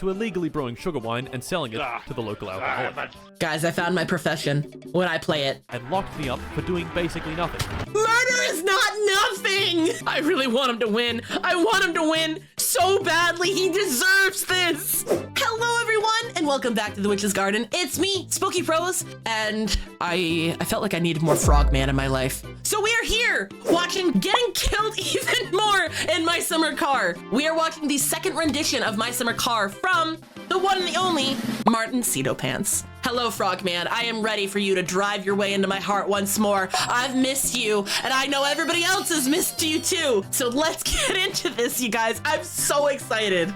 to illegally brewing sugar wine and selling it to the local alcoholic. Guys, I found my profession when I play it. And locked me up for doing basically nothing. Murder is not nothing! I really want him to win. I want him to win so badly. He deserves this. Hello, everyone, and welcome back to the Witch's Garden. It's me, Spooky Pros, and I felt like I needed more Frogman in my life. So we are here watching Getting Killed Even More in My Summer Car. We are watching the second rendition of My Summer Car from the one and the only Martin Cedo Pants. Hello, Frogman. I am ready for you to drive your way into my heart once more. I've missed you, and I know everybody else has missed you too. So let's get into this, you guys. I'm so excited.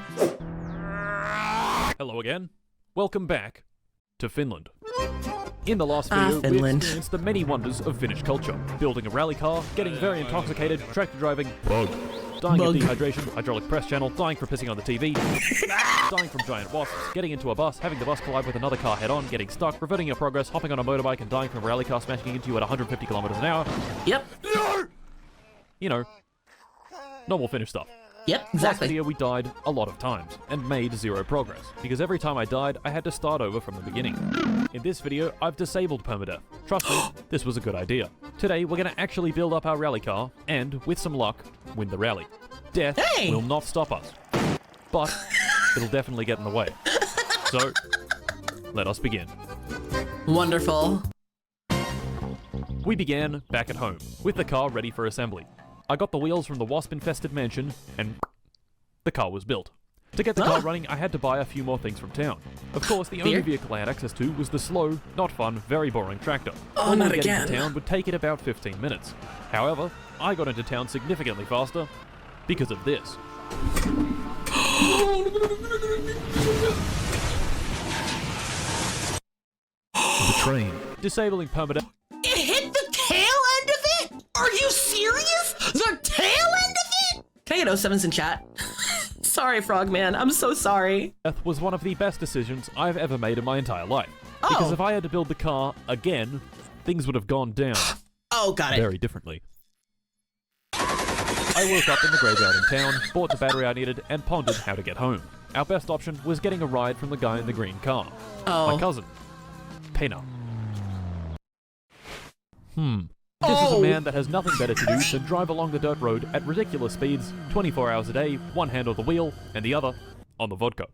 Hello again. Welcome back to Finland. In the last video, we experienced the many wonders of Finnish culture. Building a rally car, getting very intoxicated, tractor driving, dying of dehydration, hydraulic press channel, dying for pissing on the TV, dying from giant wasps, getting into a bus, having the bus collide with another car head-on, getting stuck, reverting your progress, hopping on a motorbike and dying from a rally car smashing into you at 150 kilometers an hour. Yep. You know, normal Finnish stuff. Yep, exactly. Last video we died a lot of times, and made zero progress, because every time I died, I had to start over from the beginning. In this video, I've disabled permadeath. Trust me, this was a good idea. Today, we're gonna actually build up our rally car, and, with some luck, win the rally. Death will not stop us, but it'll definitely get in the way. So, let us begin. Wonderful. We began back at home, with the car ready for assembly. I got the wheels from the wasp-infested mansion, and the car was built. To get the car running, I had to buy a few more things from town. Of course, the only vehicle I had access to was the slow, not fun, very boring tractor. Oh, not again. Getting to town would take it about 15 minutes. However, I got into town significantly faster because of this. The train. Disabling permadeath. It hit the tail end of it? Are you serious? The tail end of it? Can I get 07s in chat? Sorry, Frogman. I'm so sorry. Death was one of the best decisions I've ever made in my entire life. Because if I had to build the car again, things would have gone down. Oh, got it. Very differently. I woke up in the graveyard in town, bought the battery I needed, and pondered how to get home. Our best option was getting a ride from the guy in the green car. My cousin. Pena. This is a man that has nothing better to do than drive along the dirt road at ridiculous speeds, 24 hours a day, one hand on the wheel, and the other on the vodka.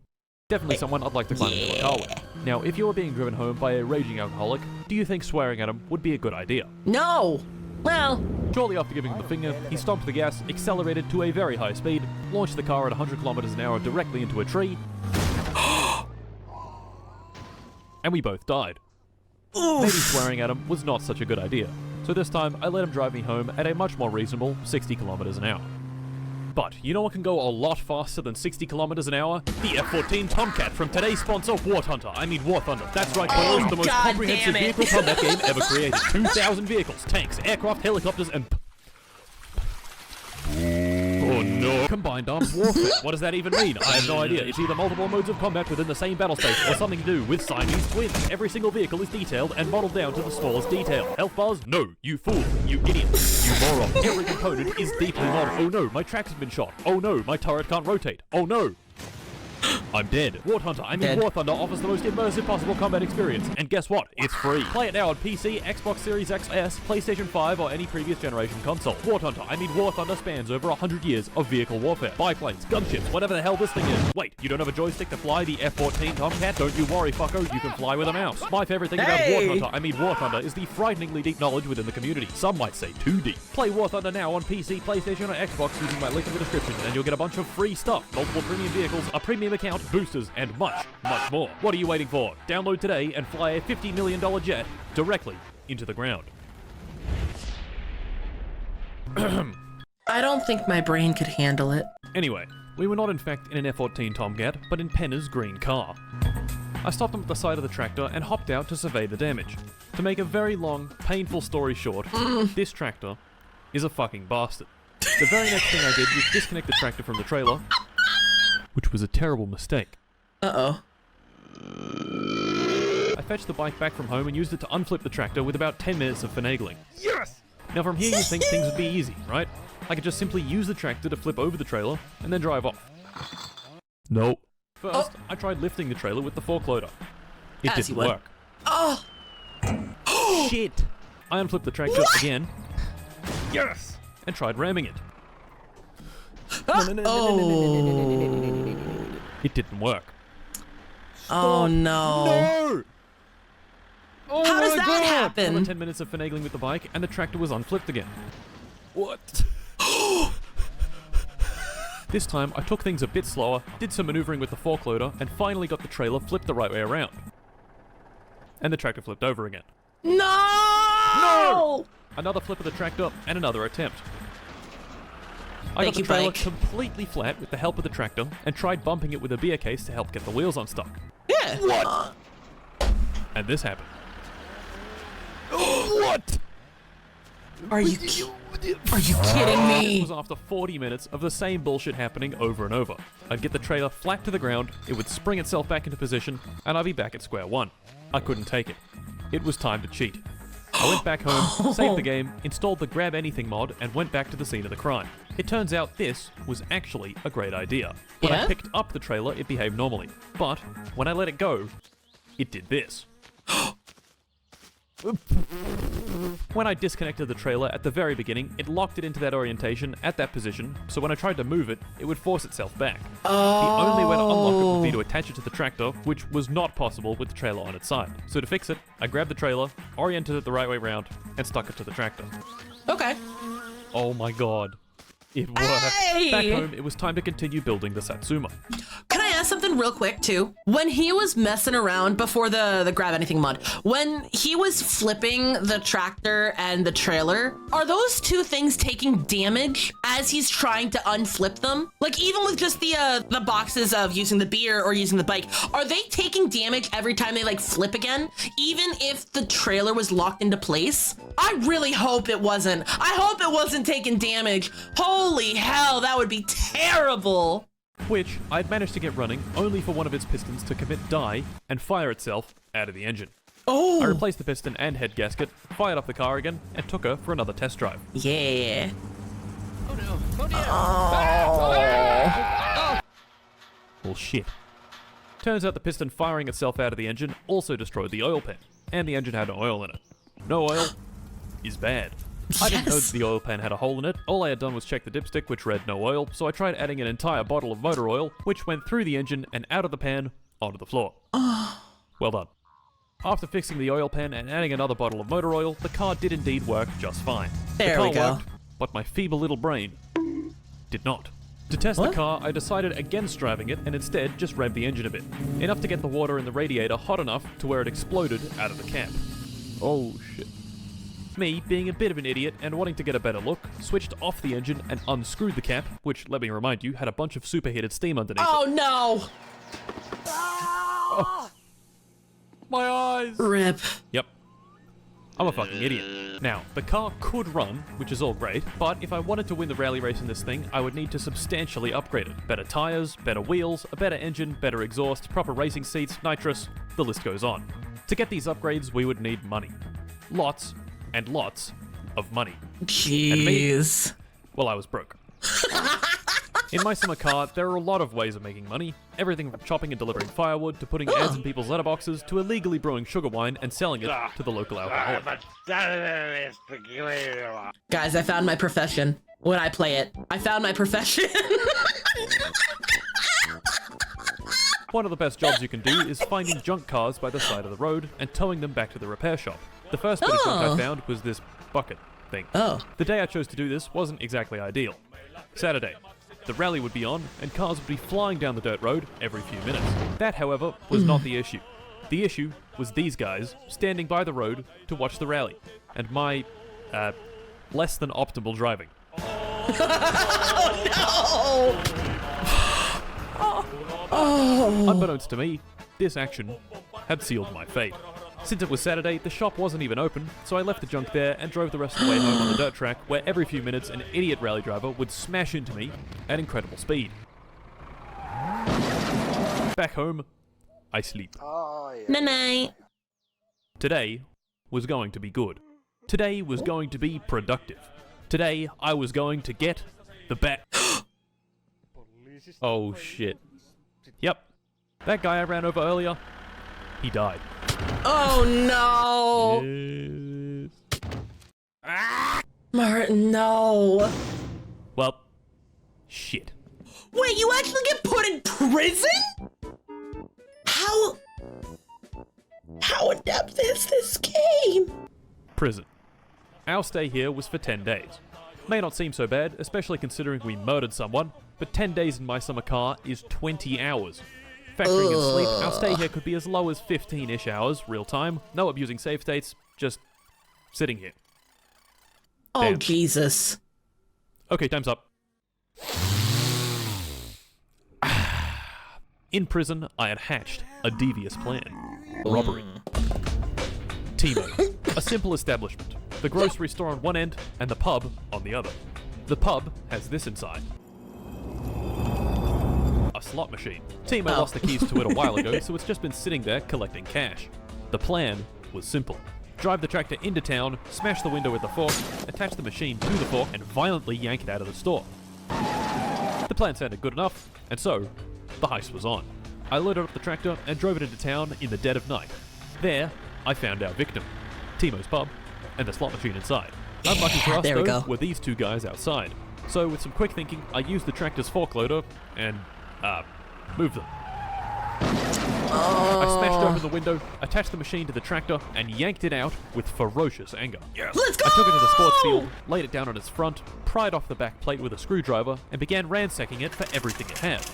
Definitely someone I'd like to climb into a car with. Now, if you're being driven home by a raging alcoholic, do you think swearing at him would be a good idea? No. Well. Shortly after giving him the finger, he stomped the gas, accelerated to a very high speed, launched the car at 100 kilometers an hour directly into a tree, and we both died. Maybe swearing at him was not such a good idea. So this time, I let him drive me home at a much more reasonable 60 kilometers an hour. But you know what can go a lot faster than 60 kilometers an hour? The F-14 Tomcat from today's sponsor, War Thunder. I mean War Thunder. That's right, boys, the most comprehensive vehicle combat game ever created. 2,000 vehicles, tanks, aircraft, helicopters, and... Oh no. Combined arms warfare. What does that even mean? I have no idea. It's either multiple modes of combat within the same battle space or something to do with Siamese twins. Every single vehicle is detailed and modeled down to the smallest detail. Health bars? No. You fool. You idiot. You moron. Every component is deeply modeled. Oh no, my track has been shot. Oh no, my turret can't rotate. Oh no. I'm dead. War Hunter, War Thunder offers the most immersive possible combat experience. And guess what? It's free. Play it now on PC, Xbox Series XS, PlayStation 5, or any previous generation console. War Hunter, War Thunder spans over 100 years of vehicle warfare. Biplanes, gunships, whatever the hell this thing is. Wait, you don't have a joystick to fly the F-14 Tomcat? Don't you worry, fucko, you can fly with a mouse. My favorite thing about War Hunter, War Thunder, is the frighteningly deep knowledge within the community. Some might say too deep. Play War Thunder now on PC, PlayStation, or Xbox using my link in the description, and you'll get a bunch of free stuff, multiple premium vehicles, a premium account, boosters, and much, much more. What are you waiting for? Download today and fly a $50 million jet directly into the ground. I don't think my brain could handle it. Anyway, we were not in fact in an F-14 Tomcat, but in Penna's green car. I stopped him at the side of the tractor and hopped out to survey the damage. To make a very long, painful story short, this tractor is a fucking bastard. The very next thing I did was disconnect the tractor from the trailer, which was a terrible mistake. Uh-oh. I fetched the bike back from home and used it to unflip the tractor with about 10 minutes of finagling. Yes! Now from here you think things would be easy, right? I could just simply use the tractor to flip over the trailer and then drive off. Nope. First, I tried lifting the trailer with the fork loader. It didn't work. Oh! Shit! I unflipped the tractor again. Yes! And tried ramming it. It didn't work. Oh no. No! Oh How does my that God! happen? Another 10 minutes of finagling with the bike, and the tractor was unflipped again. What? This time, I took things a bit slower, did some maneuvering with the fork loader, and finally got the trailer flipped the right way around. And the tractor flipped over again. No! No! Another flip of the tractor, and another attempt. I got the trailer completely flat with the help of the tractor, and tried bumping it with a beer case to help get the wheels unstuck. Yeah. What? And this happened. What? Are you kidding me? This was after 40 minutes of the same bullshit happening over and over. I'd get the trailer flat to the ground, it would spring itself back into position, and I'd be back at square one. I couldn't take it. It was time to cheat. I went back home, saved the game, installed the Grab Anything mod, and went back to the scene of the crime. It turns out this was actually a great idea. When I picked up the trailer, it behaved normally. But when I let it go, it did this. When I disconnected the trailer at the very beginning, it locked it into that orientation at that position, so when I tried to move it, it would force itself back. The only way to unlock it would be to attach it to the tractor, which was not possible with the trailer on its side. So to fix it, I grabbed the trailer, oriented it the right way round, and stuck it to the tractor. Okay. Oh my God. It worked. Hey! Back home, it was time to continue building the Satsuma. Can I ask something real quick too? When he was messing around before the Grab Anything mod, when he was flipping the tractor and the trailer, are those two things taking damage as he's trying to unflip them? Like even with just the boxes of using the beer or using the bike, are they taking damage every time they like flip again? Even if the trailer was locked into place? I really hope it wasn't. I hope it wasn't taking damage. Holy hell, that would be terrible. Which I'd managed to get running only for one of its pistons to commit die and fire itself out of the engine. Oh! I replaced the piston and head gasket, fired up the car again, and took her for another test drive. Yeah. Oh no! Oh dear! Oh. Well, shit. Turns out the piston firing itself out of the engine also destroyed the oil pan, and the engine had no oil in it. No oil is bad. I didn't know that the oil pan had a hole in it. All I had done was check the dipstick, which read no oil, so I tried adding an entire bottle of motor oil, which went through the engine and out of the pan onto the floor. Well done. After fixing the oil pan and adding another bottle of motor oil, the car did indeed work just fine. There the we car go. worked, but my feeble little brain did not. To test the car, I decided against driving it and instead just revved the engine a bit. Enough to get the water in the radiator hot enough to where it exploded out of the cap. Oh shit. Me, being a bit of an idiot and wanting to get a better look, switched off the engine and unscrewed the cap, which, let me remind you, had a bunch of superheated steam underneath Oh it. no! Oh. My eyes! Rip. Yep. I'm a fucking idiot. Now, the car could run, which is all great, but if I wanted to win the rally race in this thing, I would need to substantially upgrade it. Better tires, better wheels, a better engine, better exhaust, proper racing seats, nitrous, the list goes on. To get these upgrades, we would need money. Lots and lots of money. Jeez. Well, I was broke. In my summer car, there are a lot of ways of making money. Everything from chopping and delivering firewood, to putting ads in people's letterboxes, to illegally brewing sugar wine and selling it to the local alcoholic. Guys, I found my profession when I play it. I found my profession. One of the best jobs you can do is finding junk cars by the side of the road and towing them back to the repair shop. The first bit of junk I found was this bucket thing. The day I chose to do this wasn't exactly ideal. Saturday. The rally would be on, and cars would be flying down the dirt road every few minutes. That, however, was not the issue. The issue was these guys standing by the road to watch the rally, and my, less than optimal driving. Unbeknownst to me, this action had sealed my fate. Since it was Saturday, the shop wasn't even open, so I left the junk there and drove the rest of the way home on the dirt track, where every few minutes an idiot rally driver would smash into me at incredible speed. Back home, I sleep. Night-night. Today was going to be good. Today was going to be productive. Today, I was going to get the bat. Oh shit. Yep. That guy I ran over earlier, he died. Oh no! Yes. Martin, no. Well, shit. Wait, you actually get put in prison? How adept is this game? Prison. Our stay here was for 10 days. May not seem so bad, especially considering we murdered someone, but 10 days in my summer car is 20 hours. Factoring in sleep, our stay here could be as low as 15-ish hours, real time, no abusing save states, just sitting here. Oh, Damn. Jesus. Okay, time's up. In prison, I had hatched a devious plan. Robbery. Timo. A simple establishment. The grocery store on one end and the pub on the other. The pub has this inside. A slot machine. Timo lost the keys to it a while ago, so it's just been sitting there collecting cash. The plan was simple. Drive the tractor into town, smash the window with the fork, attach the machine to the fork, and violently yank it out of the store. The plan sounded good enough, and so, the heist was on. I loaded up the tractor and drove it into town in the dead of night. There, I found our victim, Timo's pub, and the slot machine inside. Unlucky for us, there we though, go. were these two guys outside. So with some quick thinking, I used the tractor's fork loader and, moved them. I smashed open the window, attached the machine to the tractor, and yanked it out with ferocious anger. Let's go! I took it to the sports field, laid it down on its front, pried off the back plate with a screwdriver, and began ransacking it for everything it had.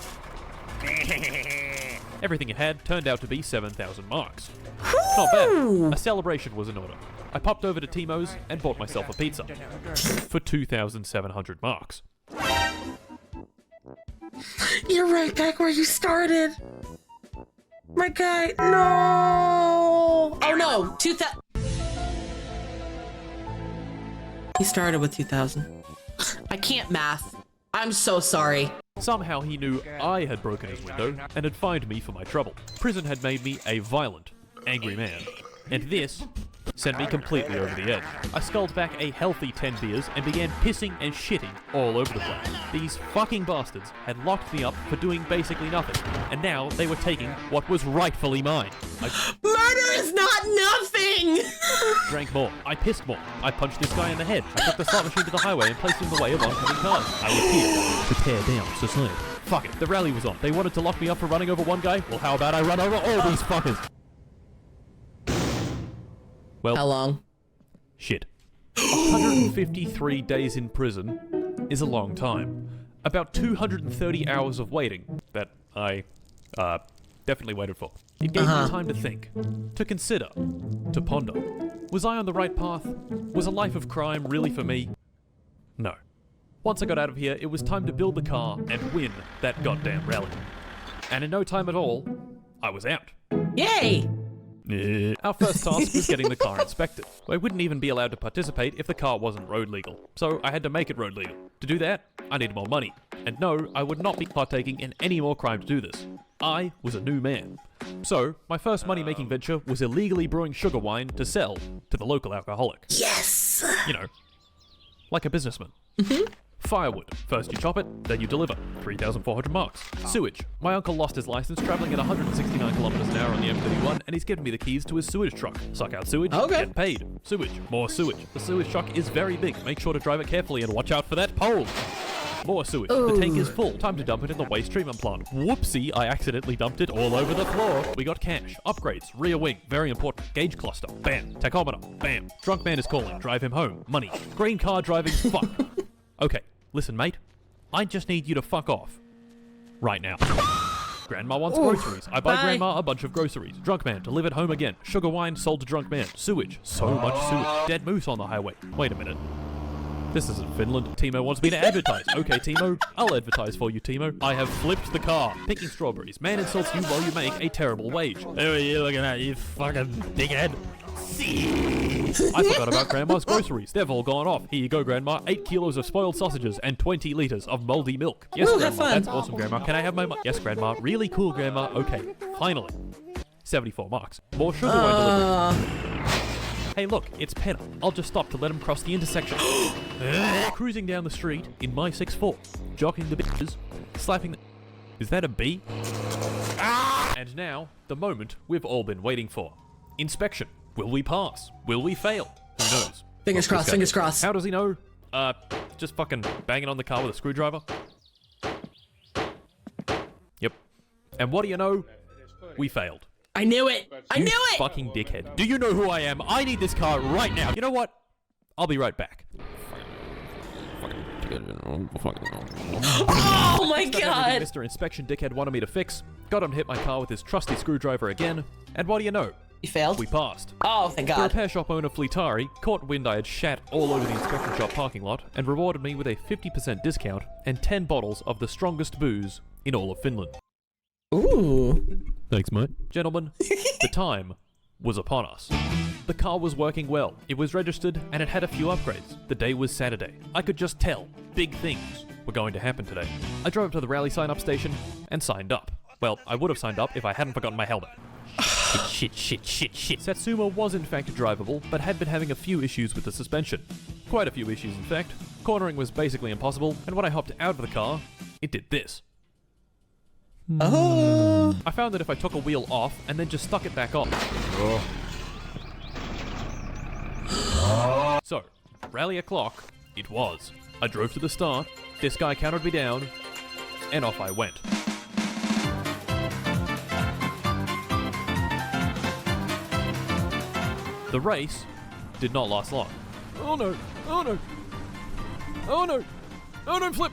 Everything it had turned out to be 7,000 marks. Not bad. A celebration was in order. I popped over to Timo's and bought myself a pizza. For 2,700 marks. You're right back where you started. My guy, no! Oh no, 2,000. He started with 2,000. I can't math. I'm so sorry. Somehow he knew I had broken his window and had fined me for my trouble. Prison had made me a violent, angry man. And this sent me completely over the edge. I sculled back a healthy 10 beers and began pissing and shitting all over the place. These fucking bastards had locked me up for doing basically nothing, and now they were taking what was rightfully mine. I Murder is not nothing! drank more. I pissed more. I punched this guy in the head. I took the slot machine to the highway and placed it in the way of oncoming cars. I was here to tear down society. Fuck it. The rally was on. They wanted to lock me up for running over one guy? Well, how about I run over all these fuckers? Well, How long? shit. 153 days in prison is a long time. About 230 hours of waiting that I, definitely waited for. It gave me time to think, to consider, to ponder. Was I on the right path? Was a life of crime really for me? No. Once I got out of here, it was time to build the car and win that goddamn rally. And in no time at all, I was out. Yay! Our first task was getting the car inspected. I wouldn't even be allowed to participate if the car wasn't road legal, so I had to make it road legal. To do that, I needed more money. And no, I would not be partaking in any more crime to do this. I was a new man. So, my first money-making venture was illegally brewing sugar wine to sell to the local alcoholic. Yes! You know, like a businessman. Firewood. First you chop it, then you deliver. 3,400 marks. Sewage. My uncle lost his license traveling at 169 kilometers an hour on the M31, and he's given me the keys to his sewage truck. Suck out sewage, get paid. Sewage. More sewage. The sewage truck is very big. Make sure to drive it carefully and watch out for that pole. More sewage. The tank is full. Time to dump it in the waste treatment plant. Whoopsie, I accidentally dumped it all over the floor. We got cash. Upgrades. Rear wing. Very important. Gauge cluster. Bam. Tachometer. Bam. Drunk man is calling. Drive him home. Money. Green car driving. Fuck. Okay, listen, mate. I just need you to fuck off. Right now. Grandma wants groceries. I buy Grandma a bunch of groceries. Drunk man, delivered home again. Sugar wine sold to drunk man. Sewage. So much sewage. Dead moose on the highway. Wait a minute. This isn't Finland. Timo wants me to advertise. Okay, Timo. I'll advertise for you, Timo. I have flipped the car. Picking strawberries. Man insults you while you make a terrible wage. Who are you looking at, you fucking dickhead? I forgot about Grandma's groceries. They've all gone off. Here you go, Grandma. 8 kilos of spoiled sausages and 20 liters of moldy milk. Yes, Ooh, Grandma. fun. That's awesome, Grandma. Can I have my Yes, Grandma. Really cool, Grandma. Okay, finally. 74 marks. More sugar wine delivery. Hey, look, it's Penna. I'll just stop to let him cross the intersection. Cruising down the street in my 6'4", jocking the bitches, slapping the... Is that a bee? And now, the moment we've all been waiting for. Inspection. Will we pass? Will we fail? Who knows? Fingers crossed, fingers crossed. How does he know? Just fucking banging on the car with a screwdriver? Yep. And what do you know? We failed. I knew it. I knew it. Fucking dickhead. Do you know who I am? I need this car right now. You know what? I'll be right back. Oh my god. Mr. Inspection Dickhead wanted me to fix. Got him to hit my car with his trusty screwdriver again. And what do you know? You failed? We passed. Oh, thank The god. repair shop owner Fleetari caught wind I had shat all over the inspection shop parking lot and rewarded me with a 50% discount and 10 bottles of the strongest booze in all of Finland. Ooh. Thanks, mate. Gentlemen, the time was upon us. The car was working well, it was registered, and it had a few upgrades. The day was Saturday. I could just tell big things were going to happen today. I drove up to the rally sign-up station and signed up. Well, I would have signed up if I hadn't forgotten my helmet. Shit. Satsuma was in fact drivable, but had been having a few issues with the suspension. Quite a few issues, in fact. Cornering was basically impossible, and when I hopped out of the car, it did this. Oh. I found that if I took a wheel off and then just stuck it back on. So, rally o'clock, it was. I drove to the start, this guy counted me down, and off I went. The race did not last long. Oh no, oh no, oh no, oh no, flip!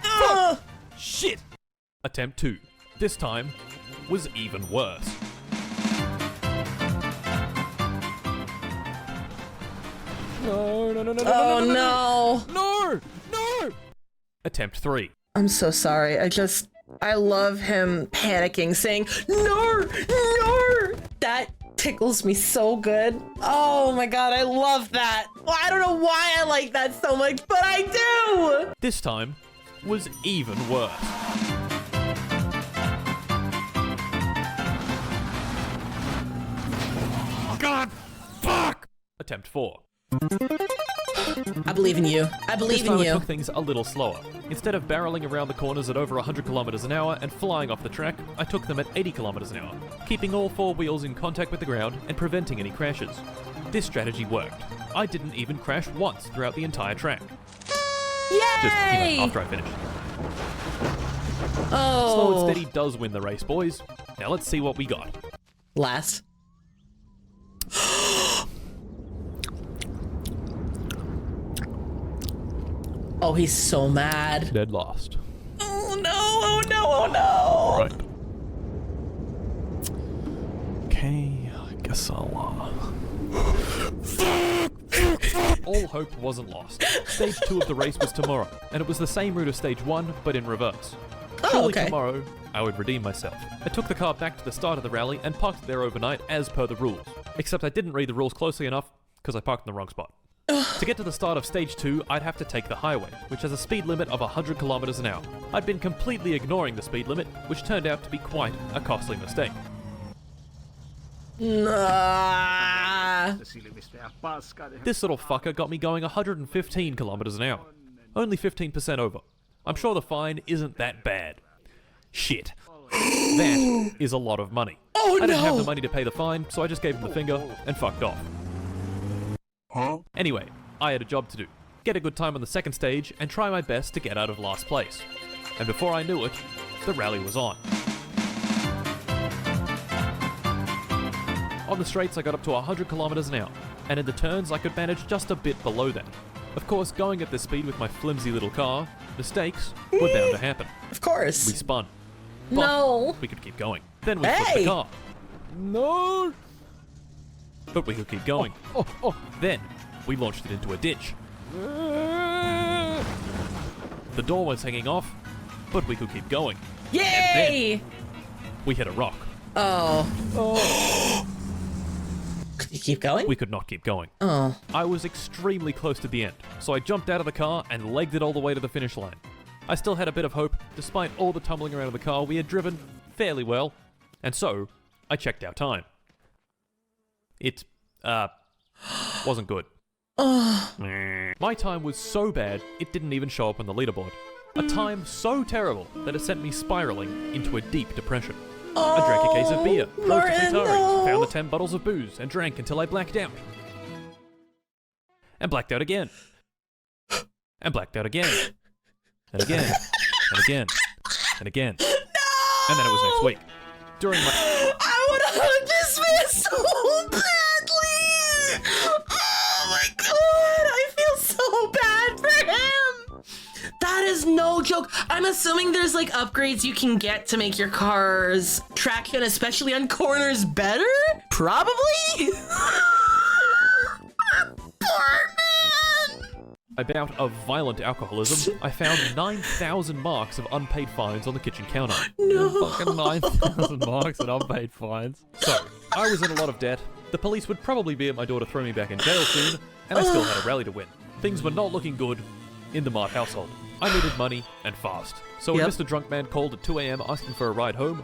Fuck! Shit! Attempt 2. This time was even worse. No. Oh no. No! Attempt 3. I'm so sorry. I love him panicking, saying, no. That tickles me so good. Oh my god, I love that. Well, I don't know why I like that so much, but I do. This time was even worse. God, fuck! Attempt 4. I believe in you. I This believe time in I you. took things a little slower. Instead of barreling around the corners at over 100 kilometers an hour and flying off the track, I took them at 80 kilometers an hour, keeping all 4 wheels in contact with the ground and preventing any crashes. This strategy worked. I didn't even crash once throughout the entire track. Yay! Just, after I finished. Oh. Slow and steady does win the race, boys. Now let's see what we got. Last. Oh, he's so mad. Dead last. Oh no, oh no, oh no. Right. Okay, I guess I'll, All hope wasn't lost. Stage 2 of the race was tomorrow, and it was the same route as Stage 1, but in reverse. Oh, Surely okay. tomorrow, I would redeem myself. I took the car back to the start of the rally and parked it there overnight as per the rules. Except I didn't read the rules closely enough, because I parked in the wrong spot. To get to the start of Stage 2, I'd have to take the highway, which has a speed limit of 100 kilometers an hour. I'd been completely ignoring the speed limit, which turned out to be quite a costly mistake. Nah. This little fucker got me going 115 kilometers an hour. Only 15% over. I'm sure the fine isn't that bad. Shit. That is a lot of money. Oh, I didn't have no. the money to pay the fine, so I just gave him the finger and fucked off. Anyway, I had a job to do. Get a good time on the second stage and try my best to get out of last place. And before I knew it, the rally was on. On the straights I got up to 100 kilometers an hour, and in the turns I could manage just a bit below that. Of course, going at this speed with my flimsy little car, mistakes were bound to happen. Of course. We spun. But No. we could keep going. Then we flipped the car. No! But we could keep going. Then we launched it into a ditch. The door was hanging off, but we could keep going. Yay! We hit a rock. Oh. Could you keep going? We could not keep going. Oh. I was extremely close to the end, so I jumped out of the car and legged it all the way to the finish line. I still had a bit of hope, despite all the tumbling around of the car. We had driven fairly well, and so I checked our time. It, wasn't good. My time was so bad, it didn't even show up on the leaderboard. A time so terrible that it sent me spiraling into a deep depression. I drank a case of beer, drove to Martin, Pizzaris, no. found the 10 bottles of booze, and drank until I blacked out. And blacked out again. And blacked out again. And again. And again. And again. No! And then it was next week. During my... I would have hugged this man so badly! Oh my god, I feel so bad for him! That is no joke. I'm assuming there's like upgrades you can get to make your car's traction, especially on corners, better? Probably? Poor man! About of violent alcoholism, I found 9,000 marks of unpaid fines on the kitchen counter. No. Fucking 9,000 marks and unpaid fines. So, I was in a lot of debt. The police would probably be at my door to throw me back in jail soon, and I still had a rally to win. Things were not looking good in the Mart household. I needed money, and fast. So when Mr. Drunk Man called at 2 AM asking for a ride home,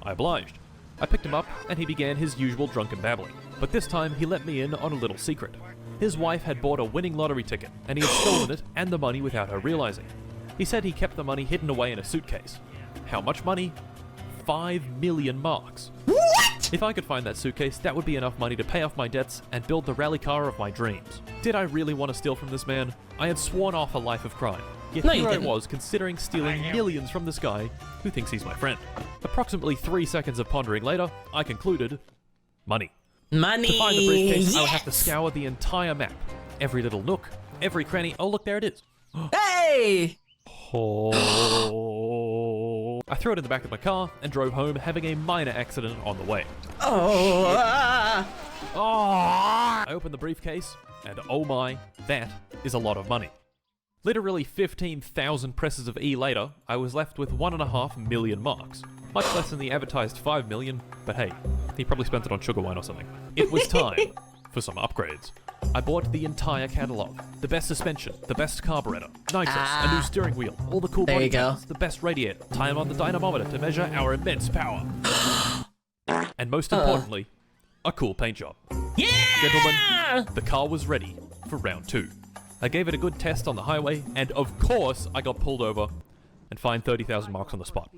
I obliged. I picked him up, and he began his usual drunken babbling. But this time, he let me in on a little secret. His wife had bought a winning lottery ticket, and he had stolen it and the money without her realizing. He said he kept the money hidden away in a suitcase. How much money? 5 million marks. What? If I could find that suitcase, that would be enough money to pay off my debts and build the rally car of my dreams. Did I really want to steal from this man? I had sworn off a life of crime. Yet No, here you I didn't. was, considering stealing millions from this guy who thinks he's my friend. Approximately 3 seconds of pondering later, I concluded, money. Money. To find the briefcase, yes. I would have to scour the entire map. Every little nook, every cranny. Oh, look, there it is. Hey! Oh. I threw it in the back of my car and drove home, having a minor accident on the way. Oh. I opened the briefcase, and oh my, that is a lot of money. Literally 15,000 presses of E later, I was left with 1.5 million marks. Much less than the advertised 5 million, but hey, he probably spent it on sugar wine or something. It was time for some upgrades. I bought the entire catalogue. The best suspension, the best carburetor, nitrous, a new steering wheel, all the cool There body you go. parts, the best radiator, time on the dynamometer to measure our immense power. And most importantly, a cool paint job. Yeah! Gentlemen, the car was ready for round 2. I gave it a good test on the highway, and of course, I got pulled over and fined 30,000 marks on the spot.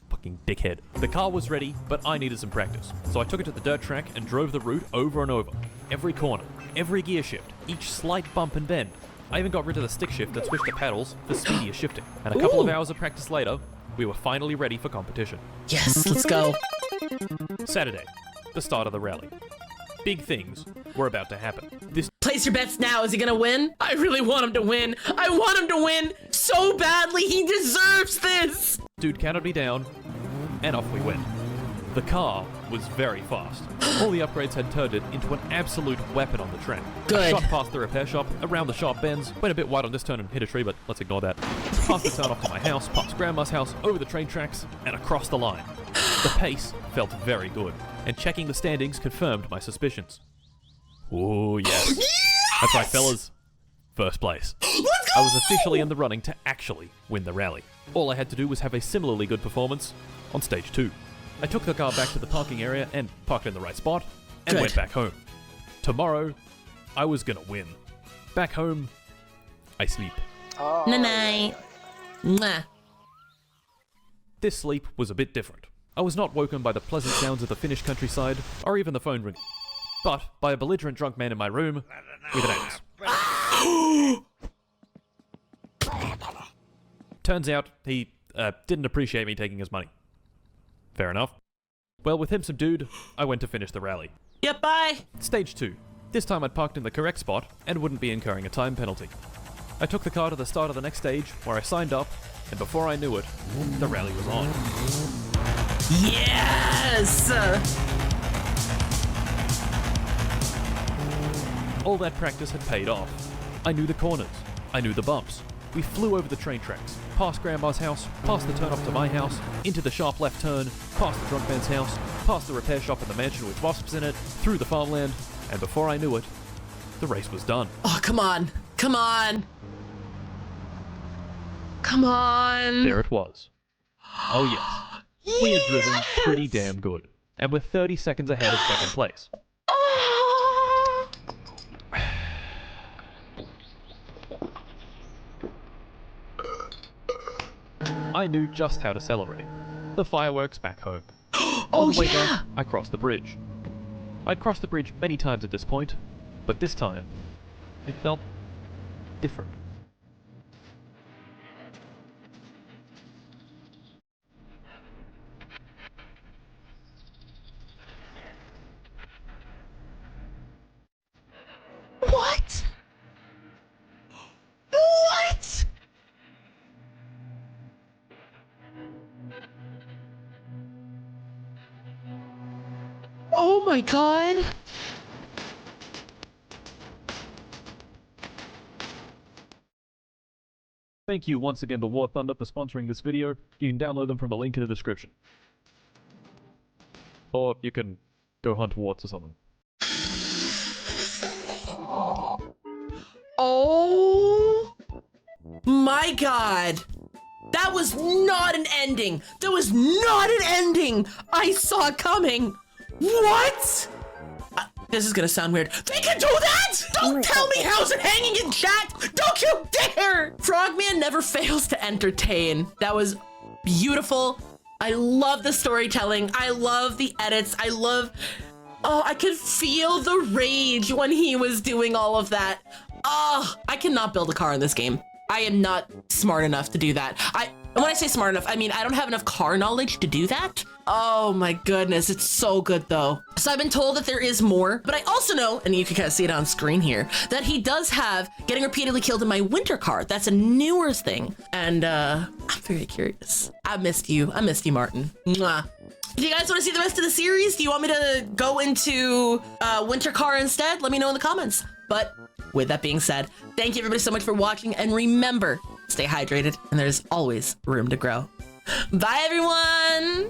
Fucking dickhead. The car was ready, but I needed some practice. So I took it to the dirt track and drove the route over and over. Every corner, every gear shift, each slight bump and bend. I even got rid of the stick shift and switched to paddles for speedier shifting. And a couple of hours of practice later, we were finally ready for competition. Yes, let's go. Saturday, the start of the rally. Big things were about to happen. This Place your bets now. Is he gonna win? I really want him to win. I want him to win so badly. He deserves this. dude counted me down, and off we went. The car was very fast. All the upgrades had turned it into an absolute weapon on the track. Good. I shot past the repair shop, around the sharp bends, went a bit wide on this turn and hit a tree, but let's ignore that. Past the town off to my house, past Grandma's house, over the train tracks, and across the line. The pace felt very good, and checking the standings confirmed my suspicions. Oh yes. That's right, fellas. First place. Let's go! I was officially in the running to actually win the rally. All I had to do was have a similarly good performance on stage 2. I took the car back to the parking area and parked in the right spot and Good. went back home. Tomorrow, I was gonna win. Back home, I sleep. Night. Mwah. This sleep was a bit different. I was not woken by the pleasant sounds of the Finnish countryside or even the phone ringing, but by a belligerent drunk man in my room with an axe. Turns out he didn't appreciate me taking his money. Fair enough. Well, with him subdued, I went to finish the rally. Yep, bye. Stage 2. This time I'd parked in the correct spot and wouldn't be incurring a time penalty. I took the car to the start of the next stage where I signed up, and before I knew it, the rally was on. Yes! All that practice had paid off. I knew the corners. I knew the bumps. We flew over the train tracks, past Grandma's house, past the turn up to my house, into the sharp left turn, past the drunk man's house, past the repair shop and the mansion with wasps in it, through the farmland, and before I knew it, the race was done. Oh, come on. Come on. Come on. There it was. Oh yes. We had driven pretty damn good, and were 30 seconds ahead of second place. Oh. I knew just how to celebrate. The fireworks back home. On the way down, I crossed the bridge. I'd crossed the bridge many times at this point, but this time, it felt different. What? What? Oh my god. Thank you once again to War Thunder for sponsoring this video. You can download them from the link in the description. Or you can go hunt warts or something. Oh my god. That was not an ending. That was not an ending I saw coming. What? This is gonna sound weird. They can do that? Don't tell me how's it hanging in chat. Don't you dare. Frogman never fails to entertain. That was beautiful. I love the storytelling. I love the edits. Oh, I could feel the rage when he was doing all of that. Oh, I cannot build a car in this game. I am not smart enough to do that. And when I say smart enough, I mean, I don't have enough car knowledge to do that. Oh my goodness, it's so good though. So I've been told that there is more, but I also know, and you can kind of see it on screen here, that he does have getting repeatedly killed in my winter car. That's a newer thing. And I'm very curious. I missed you, Martin. Mwah. Do you guys want to see the rest of the series? Do you want me to go into winter car instead? Let me know in the comments. But with that being said, thank you everybody so much for watching, and remember, stay hydrated, and there's always room to grow. Bye everyone!